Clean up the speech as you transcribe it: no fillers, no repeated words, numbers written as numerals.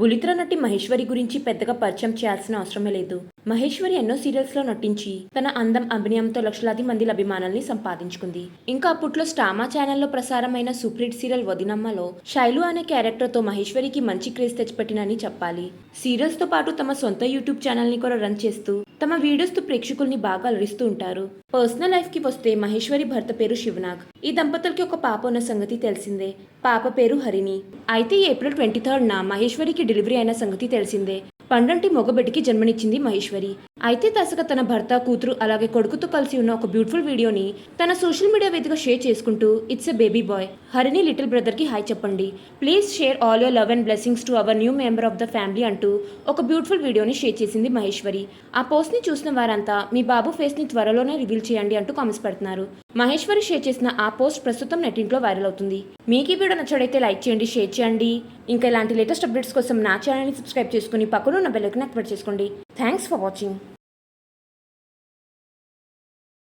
బులిత్ర నటి మహేశ్వరి గురించి పెద్దగా పరిచయం చేయాల్సిన అవసరమే లేదు. మహేశ్వరి ఎన్నో సీరియల్స్ లో నటించి తన అందం అభినయంతో లక్షలాది మంది అభిమానుల్ని సంపాదించుకుంది. ఇంకా అప్పట్లో స్టామా ఛానల్లో ప్రసారమైన సూపర్ హిట్ సీరియల్ వదినమ్మలో శైలు అనే క్యారెక్టర్ తో మహేశ్వరికి మంచి క్రేజ్ తెచ్చిపెట్టినని చెప్పాలి. సీరియల్స్ తో పాటు తమ సొంత యూట్యూబ్ ఛానల్ ని కూడా రన్ చేస్తూ తమ వీడియోస్ తో ప్రేక్షకుల్ని బాగా అలరిస్తూ ఉంటారు. పర్సనల్ లైఫ్ కి వస్తే మహేశ్వరి భర్త పేరు శివనాగ్. ఈ దంపతులకి ఒక పాప ఉన్న సంగతి తెలిసిందే. పాప పేరు హరిణి. అయితే ఏప్రిల్ 23న మహేశ్వరికి డెలివరీ అయిన సంగతి తెలిసిందే. పండంటి మొగబిడ్డకి జన్మనిచ్చింది మహేశ్వరి. అయితే దశక తన భర్త, కూతురు అలాగే కొడుకుతో కలిసి ఉన్న ఒక బ్యూటిఫుల్ వీడియోని తన సోషల్ మీడియా వేదికగా షేర్ చేసుకుంటూ it's a baby bye, Harini little brother కి హాయ్ చెప్పండి, please share all your love and blessings to our new member of the family అంటూ ఒక బ్యూటిఫుల్ వీడియోని షేర్ చేసింది మహేశ్వరి. ఆ పోస్ట్ ని చూసిన వారంతా మీ బాబు ఫేస్ ని త్వరలోనే రివీల్ చేయండి అంటూ కామెంట్స్ పెడుతున్నారు. మహేశ్వరి షేర్ చేసిన ఆ పోస్ట్ ప్రస్తుతం నెట్టింట్లో వైరల్ అవుతుంది. మీకు ఈ వీడియో నచ్చడైతే లైక్ చేయండి, షేర్ చేయండి. ఇంకా ఇలాంటి లేటెస్ట్ అప్డేట్స్ కోసం నా ఛానల్ని సబ్స్క్రైబ్ చేసుకుని పక్కన ఉన్న బెల్ ఐకాన్ యాక్టివేట్ చేసుకోండి. Thanks for watching.